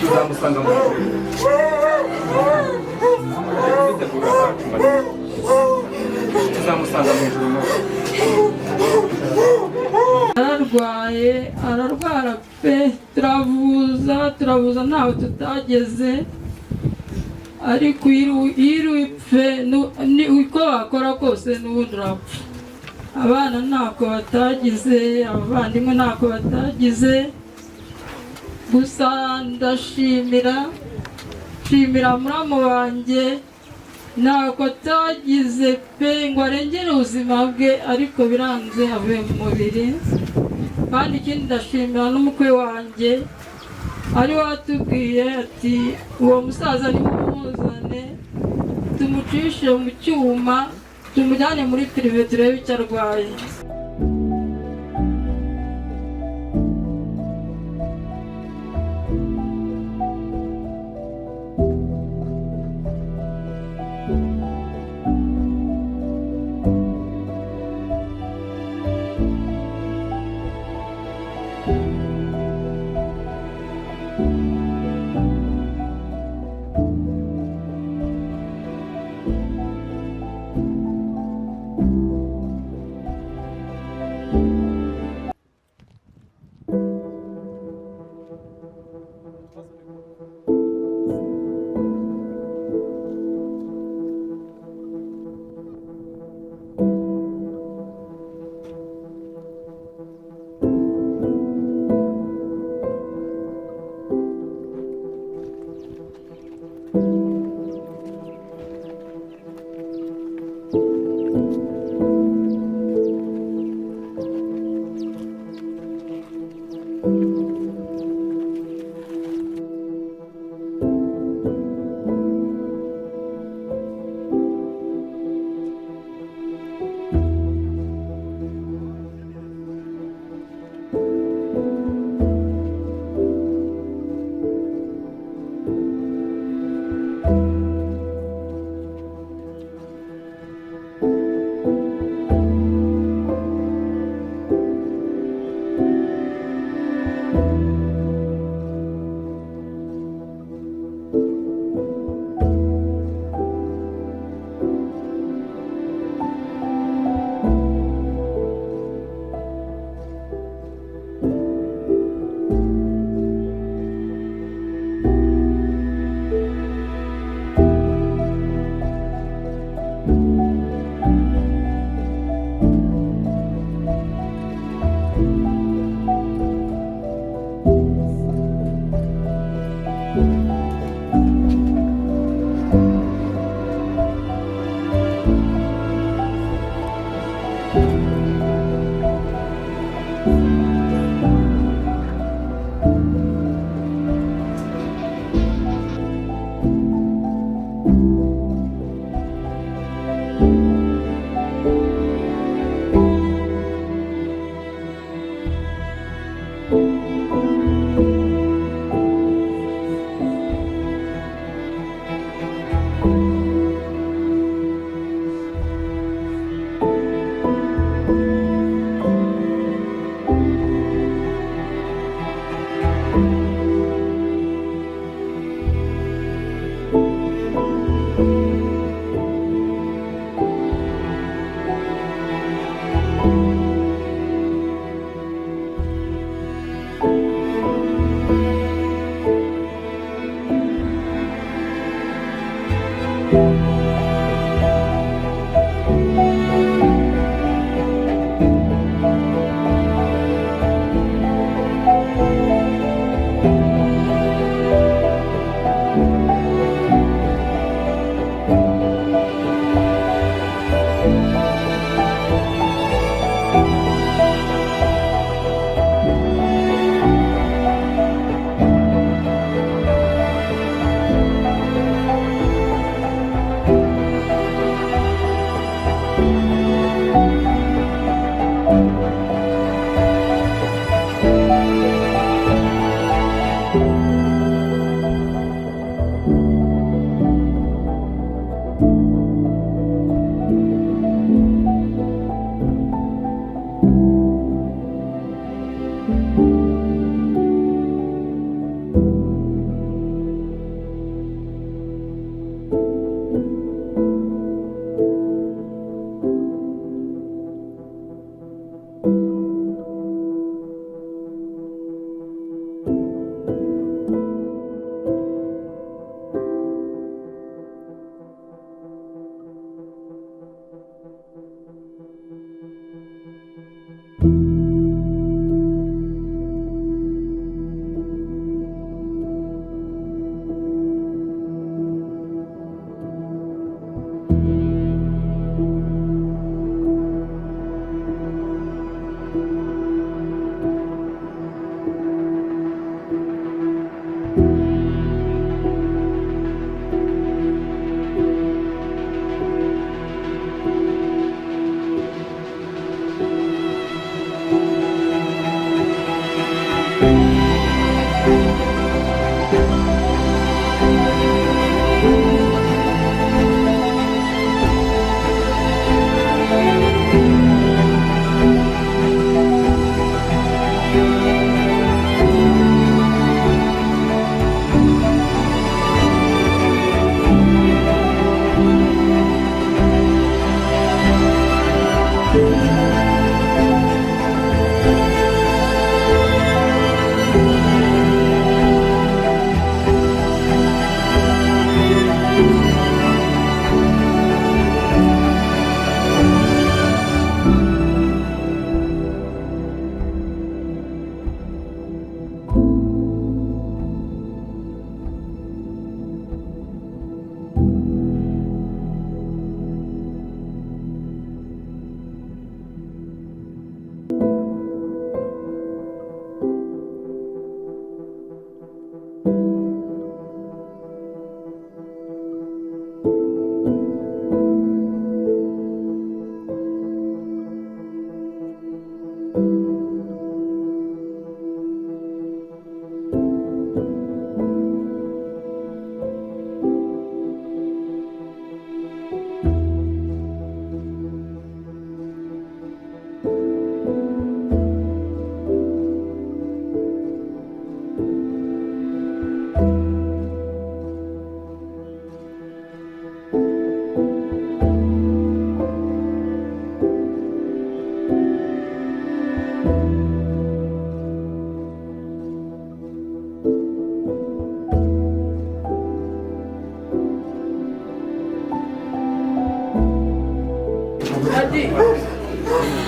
tuzamusanga mu tuzamusanga mu ijuru. Ararwaye, ararwara pe, turavuza ntaho tutageze, ariko yiriwe pe, uko wakora kose n'ubundi urapfa. Abana ntako batagize, abavandimwe ntako batagize, gusa ndashimira muramu wanjye ntako atagize pe ngo arengere ubuzima bwe, ariko biranze avuye mu mubiri. Kandi ikindi ndashimira n'umukwe wanjye ari watubwiye ati uwo musaza nimumuzane tumucishe mu cyuma tumujyane muri pirive turebe icyo arwaye.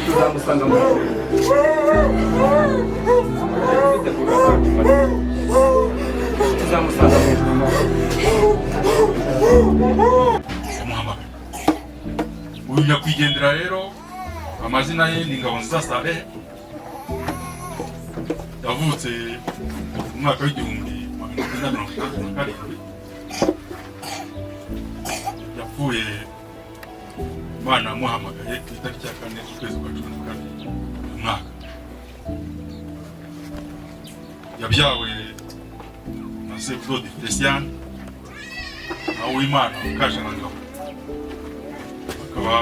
tuzamusanga mu tuzamusanga mu uyu nyakwigendera rero amazina ye ni Ngabonziza Saleh, yavutse mu mwaka w'1967, yapfuye Imana yamuhamagaye ku itariki ya 4 z'ukwezi kwa 12 uyu mwaka. Yabyawe na Sebudodi Felician na Uwimana Mukasharangabo, akaba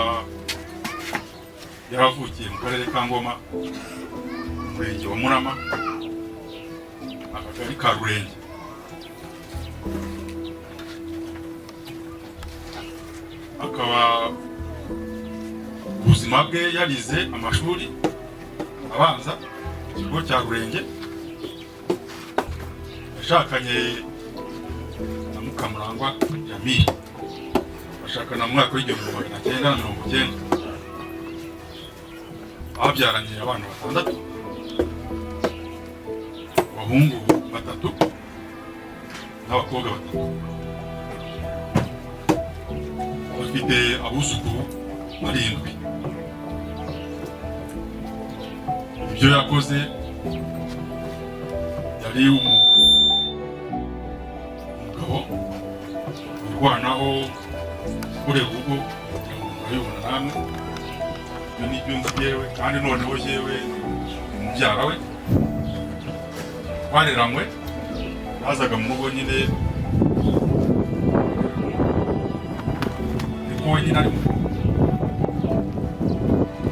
yaravukiye mu karere ka Ngoma, umurenge wa Murama, akagari ka Rurenge. Akaba ubuzima bwe yarize amashuri abanza mu kigo cya Rurenge, yashakanye na Mukamurangwa Jamil, bashakana mu mwaka w'1990, babyaranye abana 6, abahungu 3 n'abakobwa 3. Bafite abuzukuru 7. Ibyo yakoze yari umugabo urwanaho kureba urugo kugira ngo murabibona namwe. Ibyo ni ibyo nzi yewe, kandi noneho yewe umubyara we twareranywe, yazaga mu rugo nyine niko wenyine ari mu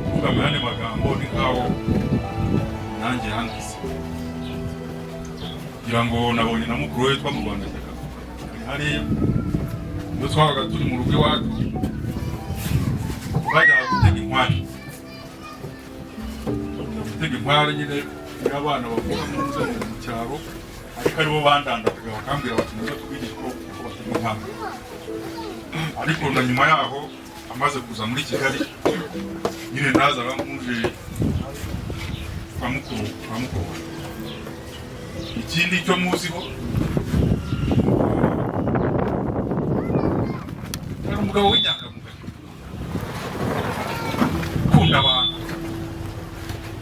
kuvuga mu yandi magambo ni nkaho nanjye yangize, kugira ngo nabonye na mukuru we twa mu Rwanda cyaka hariya. Iyo twabaga turi mu rugo iwacu twajyaga gutega inkware, nyine n'abana bavuga mu nzu mu cyaro, ariko aribo bandandataga bakambwira bati nizo twigisha ko batega inkware. Ariko na nyuma yaho amaze kuza muri Kigali nyine nazaga nkuje kwa mukuru. Ikindi cyo muziho ari umugabo w'inyangamugayo, ukunda abantu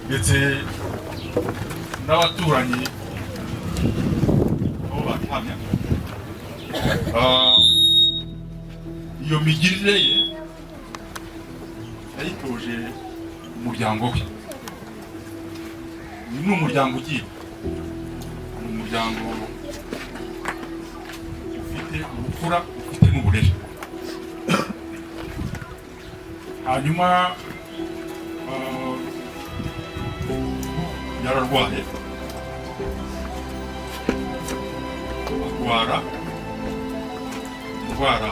ndetse n'abaturanyi aho batamya. Iyo migirire ye yayitoje umuryango we. Ni umuryango ugiye, ni umuryango ufite ubupfura, ufite n'uburere. Hanyuma yararwaye, arwara indwara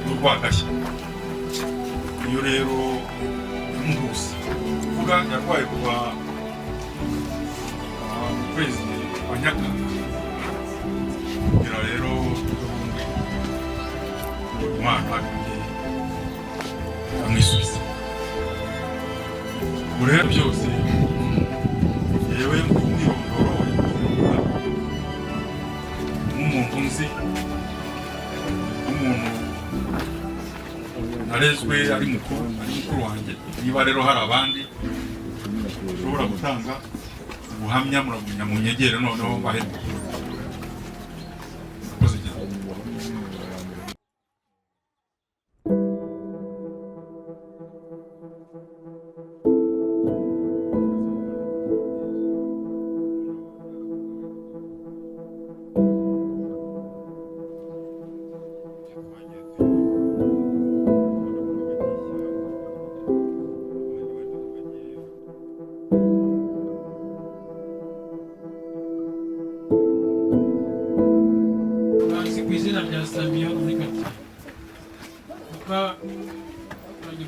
y'urwagashya. Iyo rero yamuhuse kuvuga yarwaye kuva mu kwezi kwa Nyakanga, kugira rero Imana amwisubiza. Ubu rero byose yewe umwirondoro nk'umuntu nzi, nk'umuntu narezwe ari mukuru wanjye. Niba rero hari abandi ushobora gutanga ubuhamya, muragumya mu nyegere noneho bahemba.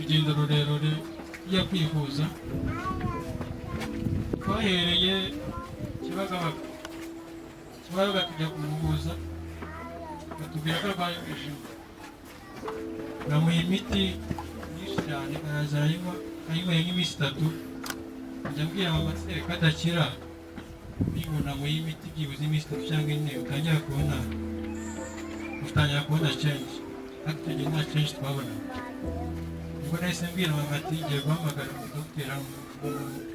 urugendo rurerure rujya kwivuza, twahereye Kibagabaga tujya kumuvuza, batubwira ko arwaye umujinya. bamuha imiti myinshi cyane, araza arayinywa, ayinyweye nk'iminsi 3. Njya mbwira mama se ko adakira, nibona ngo y'imiti byibuze iminsi 3 cyangwa 4 utangira kubona change. Ariko icyo gihe nta change twabona. Ubwo nahise mbwira mama ati ngiye guhamagara umudogiteri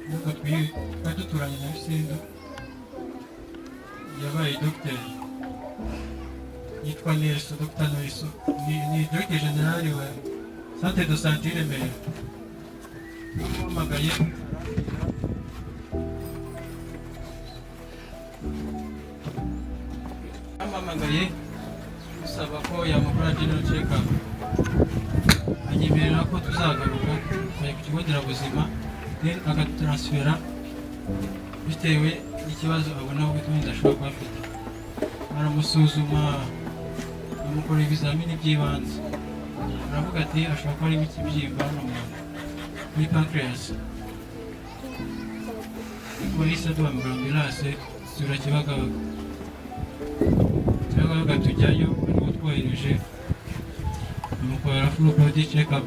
nk'uko twari duturanye na Rusindo, yabaye dogiteri yitwa Nelson, Dr. Nelson, ni Directeur General wa Centre de Santé i Remera. Amamagaye usaba ko yamukora general check-up, anyemerera ko tuzagaruka ku kigo nderabuzima, then akadutransfera bitewe n'ikibazo abona ko bituma ashobora kuba afite. Aramusuzuma, amukora ibizamini by'ibanze, aravuga ati ashobora kuba arimo ikibyimba hano muri pancreas. Polisi aduhamagara ambulance dusubira Kibagabaga tujyayo, aribo twohereje, bamukorera full body check-up,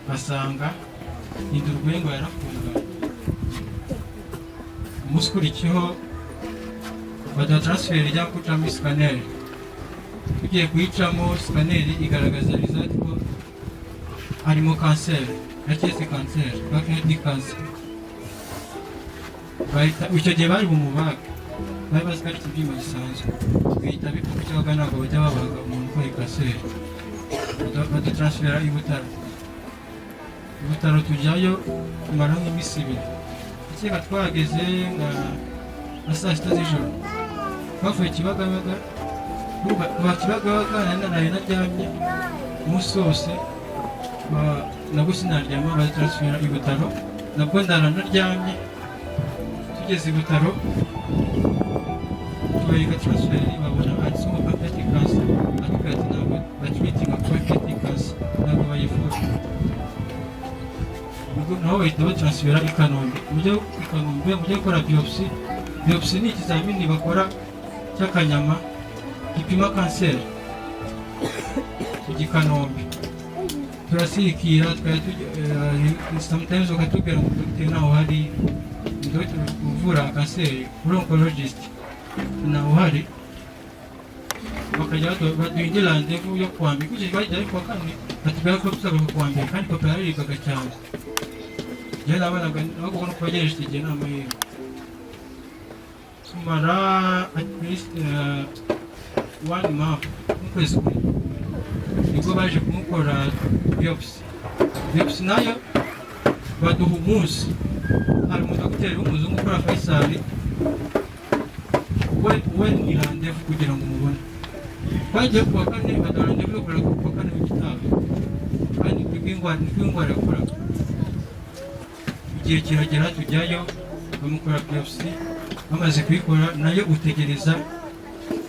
basanga indurwengo yarafunganye. Umunsi ukurikiyeho badatransfera ijya gucamo scanner. Tugiye kuyicamo scanner igaragaza result ko harimo cancer, yaketse cancer, pancreatic cancer. Icyo gihe bari bumubaga, bari bazi ko ari ikibyimba gisanzwe, bihita bipfa ko cyabaga ntabwo bajya babaga umuntu ukora kanseri. Badutransfera i Butaro tujyayo tumara nk'iminsi 2. Ikeka twahageze nka saa 6 z'ijoro, twavuye Kibagabaga. Kibagabaga nari naryamye umunsi wose, nabwo sinaryama, badutransfera i Butaro, nabwo ndaranaryamye. Tugeze i Butaro tubayiga transferi, babona handitsemo pancreatic cancer, atubwira ati ntabwo batreatinga pancreatic cancer, ntabwo bayivura. Ubwo naho bahita batransfera i Kanombe. Mujya gukora biopsy. Biopsy ni ikizamini bakora cy'akanyama gipima kanseri. Tujya i Kanombe, turasirikira, sometimes ukatubwira ngo dogiteri naho hari dogiteri uvura kanseri, oncologist naho hari, bakajya baduha rendez-vous yo kuwa mbere. Kuki bajya ariko kandi batubwira ko tuzagaruka kuwa mbere, kandi papa yararibwaga cyane. Njye nabonaga nabwo no kubagejeje iki gihe nta mahirwe. Tumara at least 1 month, ukwezi kumwe, nibwo baje kumukora biopsy. Biopsy nayo baduha umunsi. Hari umudogiteri w'umuzungu ukora Faisal, we ni rendez-vous kugira ngo umubone. Twagiye kuwa 4, baduha rendez-vous yo kureba kuwa 4 w'igitaha, kandi n'indwara yakoraga. Igihe kiragera tujyayo, bamukora biopsy. Bamaze kuyikora nayo utegereza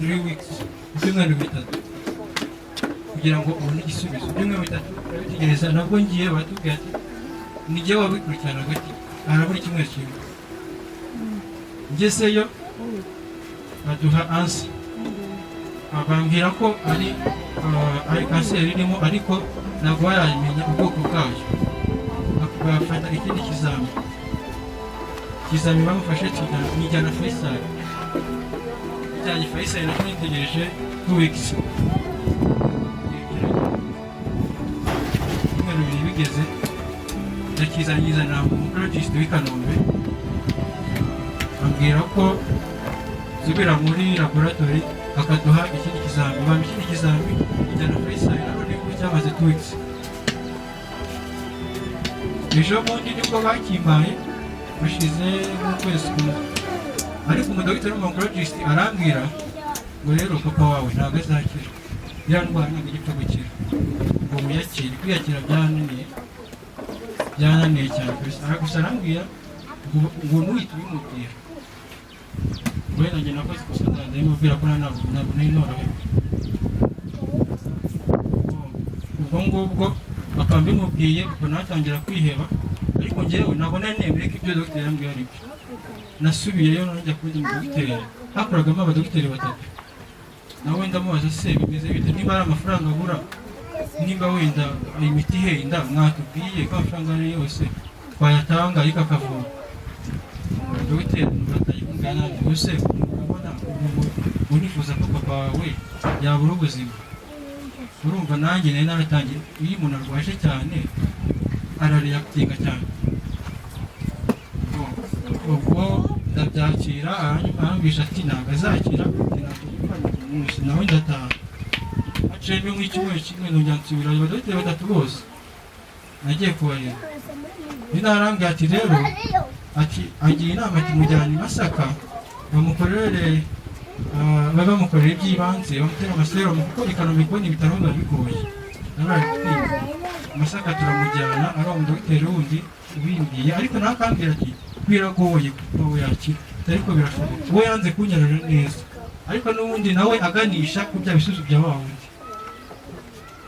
3 weeks, ibyumweru 3, kugira ngo ubone igisubizo. Ibyumweru 3 urabitegereza. Nabwo ngiye batubwira ati nijye wabikurikirana hagati, harabura icyumweru kimwe. Ngezeyo baduha ansi, bambwira ko ari kanseri irimo, ariko ntabwo baramenya ubwoko bwayo. Bafata ikindi ikizami bamufashe nijyana Faisal. Ijyanye Faisal nako nitegereje 2 weeks. Ibyumweru 2 bigeze, ndakizana oncologist w'i Kanombe, ambwira ko zubira muri laboratory akaduha ikindi kizami. Bampa ikindi kizami, ijyana Faisal nako niko cyamaze 2 weeks. Ejo bundi nibwo bakimpaye, bashize n'ukwezi kumwe. Ariko umudogiteri w'oncologist arambwira ngo rero papa wawe ntabwo azakira, ya ndwara ntabwo igipfa gukira, ngo muyakire. Kwiyakira byananiye cyane kabisa. Gusa arambwira ngo ntuhite ubimubwira. We nanjye nakoze ikosa ndamubwira ko ntabwo nari norohewe. Ubwo ngubwo akambimubwiye, ubwo natangira kwiheba. Ariko njyewe ntabwo nari nemeye ko ibyo dogiteri yambwiye ari byo. Nasubiyeyo njya kundi mudogiteri, hakoragamo abadogiteri 3. nawe ndamubaza se bimeze bite, niba ari amafaranga abura, niba wenda imiti ihenda mwatubwiye ko amafaranga ari yose twayatanga ariko akavura. Dogiteri mbatayimugana yose urabona unifuza ko papa wawe yabura ubuzima. Urumva nanjye nari naratangiye, iyo umuntu arwaje cyane arareactinga cyane. Ubwo ndabyakira arambisha ati ntabwo azakira, nawe ndataha. Haciyemo nk'icyumweru kimwe nongera nsubira abadogiteri batatu bose nagiye kubareba. Arambwira ati rero ati agira inama ati mujyane i Masaka bamukorere iby'ibanze, bamutera amaserumu kuko i Kanombe kubona ibitaro biba bigoye. Masaka turamujyana, ari umudogiteri wundi ubimbiye, ariko nawe akambwira ati biragoye kuko yakira, ariko birashoboka. We yanze kunyarura neza, ariko n'ubundi nawe aganisha ku bya bisubizo bya wa wundi.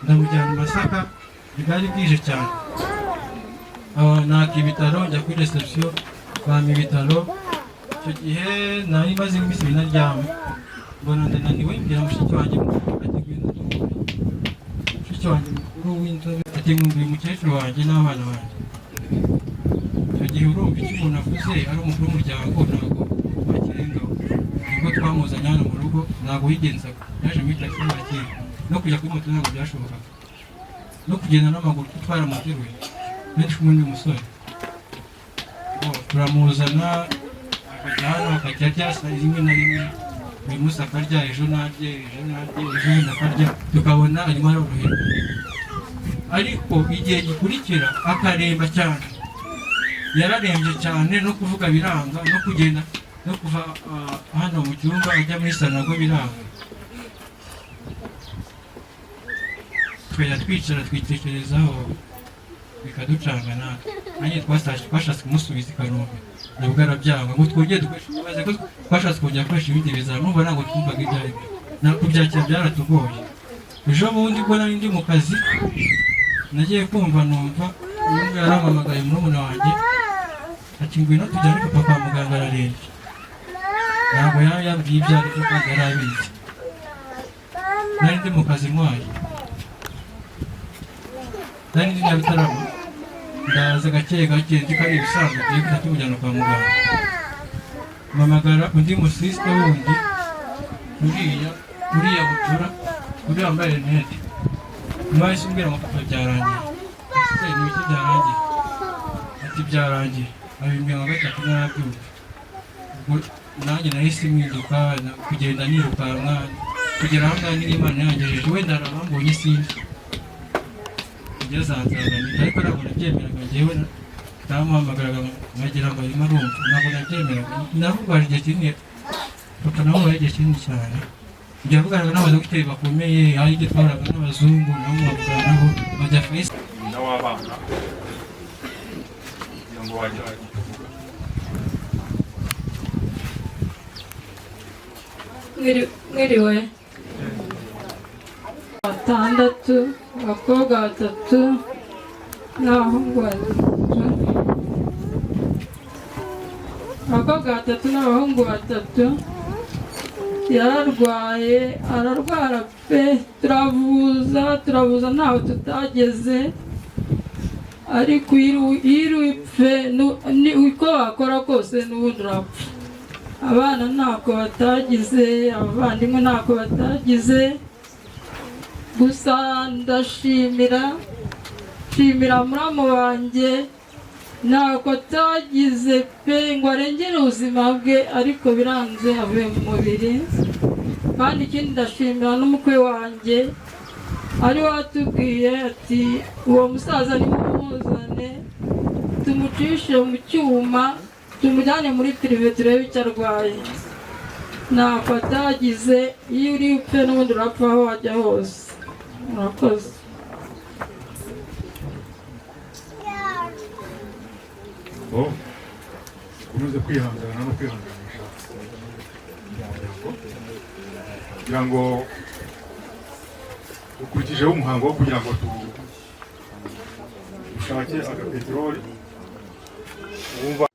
Ndamujyana i Masaka, bwari bwije cyane. Naka ibitaro njya kuri reception bampa ibitaro. Icyo gihe nari maze iminsi naryama, mbona ndananiwe, mbwira mushiki wanjye mukuru ati ngwino duhure. Mushiki wanjye mukuru w'inzobe ati nkumbuye umukecuru wanjye n'abana banjye. Icyo gihe urumva icyo umuntu avuze ari umukuru w'umuryango ntabwo bakirengaho. Nibwo twamuzanye hano mu rugo, ntabwo yigenzaga, yaje muri taxi yakira, no kujya kuri moto ntabwo byashobokaga, no kugenda n'amaguru twaramuteruye benshi kumwe n'uyu musore. Turamuzana akajya hano akajya arya rimwe na rimwe, buri munsi akarya, ejo narye, ejo ndakarya, tukabona arimo aroroherwa. Ariko igihe gikurikira akaremba cyane, yararembye cyane, no kuvuga biranga, no kugenda no kuva hano mu cyumba ajya muri sanago biranga. Twajya twicara twitekerezaho bikaducanga natwe. Nanjye twashatse kumusubiza i Kanombe, nabwo arabyanga ngo twongere dukoreshe ibibazo, ko twashatse kongera gukoresha ibindi bizami, numva ntabwo twumvaga ibyo ari byo, ntabwo kubyakira byaratugoye. Ejo bundi ubwo nari ndi mu kazi, nagiye kumva numva uyu yarampamagaye murumuna wanjye ati ngwino tujyane papa kwa muganga ararembye. Ntabwo yari yabwiye ibyo ari byo kandi yari abizi. Nari ndi mu kazi ntwaye, nari ndi Nyabitarama, ndaza gake gake nzi ko ari ibisanzwe tugiye guhita tumujyana kwa muganga. Mpamagara undi musisita wundi, uriya bucura, uriya wambaye rinete. Mwahise umbwira ngo papa byarangiye. Ese ni iki byarangiye? Ati byarangiye. Abimbwira ngo gatatu narabyumva. Ubwo nanjye nahise mpinduka kugenda nirukanka, kugera aho ngaho n'Imana yangejeje, wenda arabambonye sinzi. Byazanzanira, ariko ntabwo nabyemeraga njyewe, namuhamagaraga nkagira ngo arimo arumva, ntabwo nabyemeraga. Navuganye igihe kinini, papa nawe wabaye igihe kinini cyane. Njya avuganaga n'abadogiteri bakomeye, hari igihe twahuraga n'abazungu, nabo bavugana nabo, bajya Faisal. Nyina w'abana kugira ngo wagera kuvuga. Mwiriwe. Batandatu, abakobwa batatu n'abahungu batatu. Abakobwa batatu n'abahungu batatu. Yararwaye, ararwara pe, turavuza ntaho tutageze, ariko iyo upfe uko wakora kose n'ubundi urapfa. Abana ntako batagize, abavandimwe ntako batagize, gusa ndashimira muramu wanjye ntako atagize pe ngo arengere ubuzima bwe, ariko biranze avuye mu mubiri. Kandi ikindi ndashimira n'umukwe wanjye, ari watubwiye ati uwo musaza nimumuzane tumucishe mu cyuma tumujyane muri pirive turebe icyo arwaye. Ntako atagize, iyo uri upfe n'ubundi urapfa aho wajya hose. Murakoze. Ukomeze kwihangana no kwihanganisha umuryango, kugira ngo ukurikijeho umuhango wo kugira ngo dushake agapeteroli wumva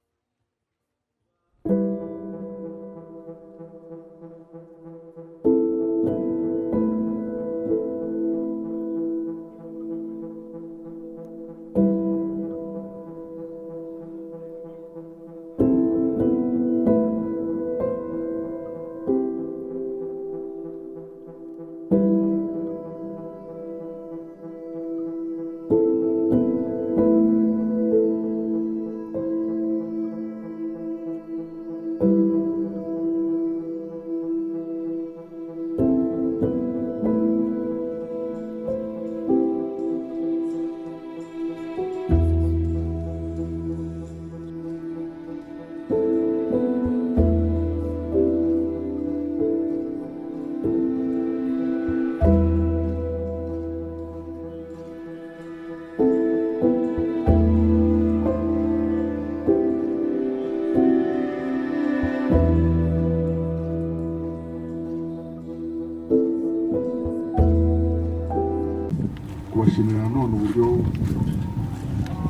turashimira nanone uburyo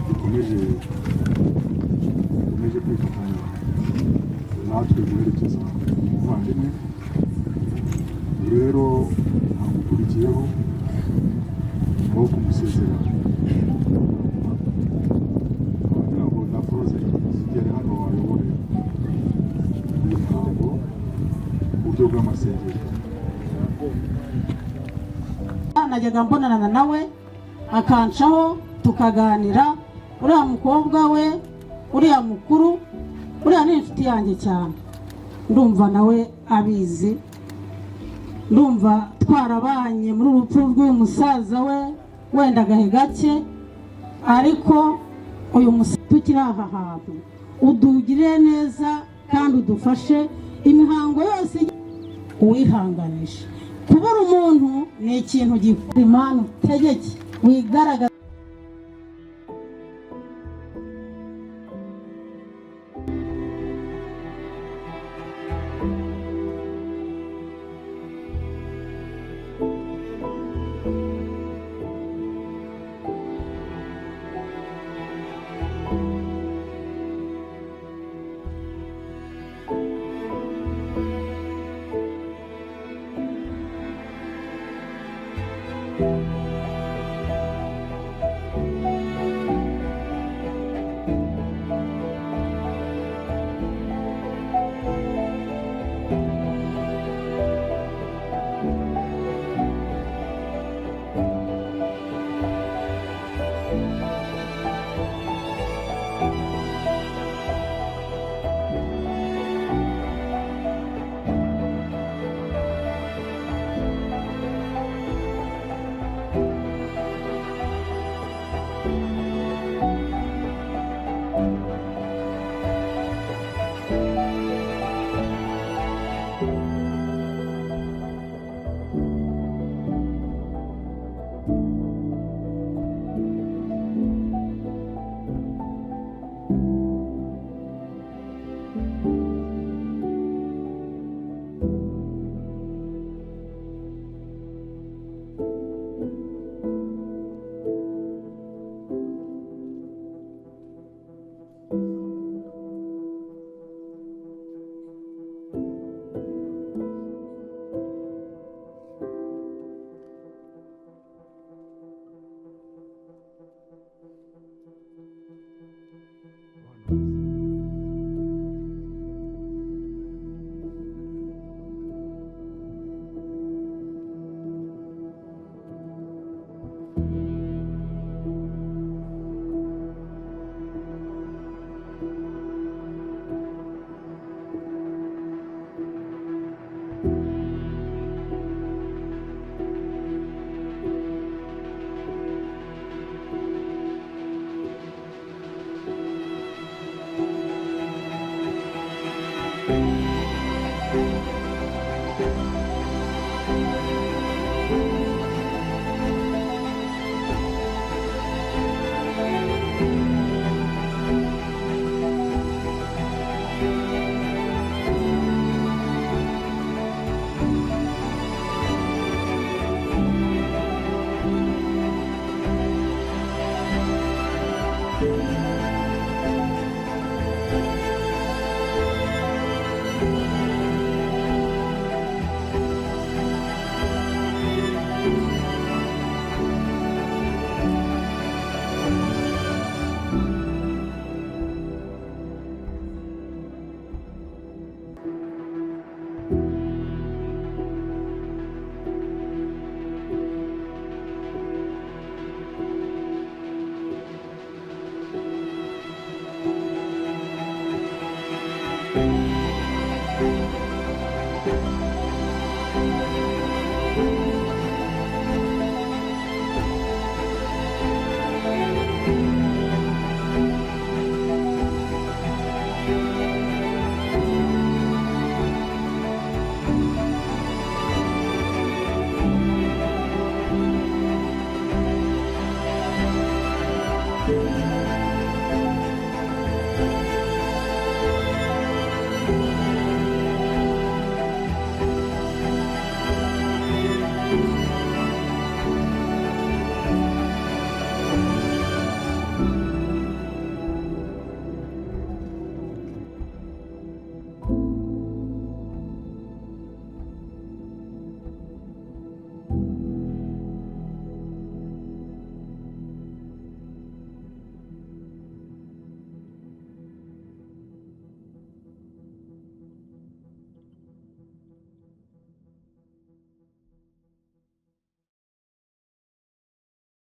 dukomeje kwifatanya natwe guherekeza umuvandimwe. Rero ntamukurikiyeho aho kumusezera kugira ngo na poroze zigere hano wayobore uyu muhango uburyo bw'amasengesho. najyaga mbonana nawe akancaho tukaganira, uriya mukobwa we uriya mukuru uriya ni inshuti yanjye cyane, ndumva nawe abizi, ndumva twarabanye muri urupfu rw'uyu musaza we wenda agahe gake, ariko uyu musaza tukiri aha hantu udugirire neza kandi udufashe imihango yose uwihanganisha. Kubura umuntu ni ikintu gikora, Imana utegeke wigaragaza.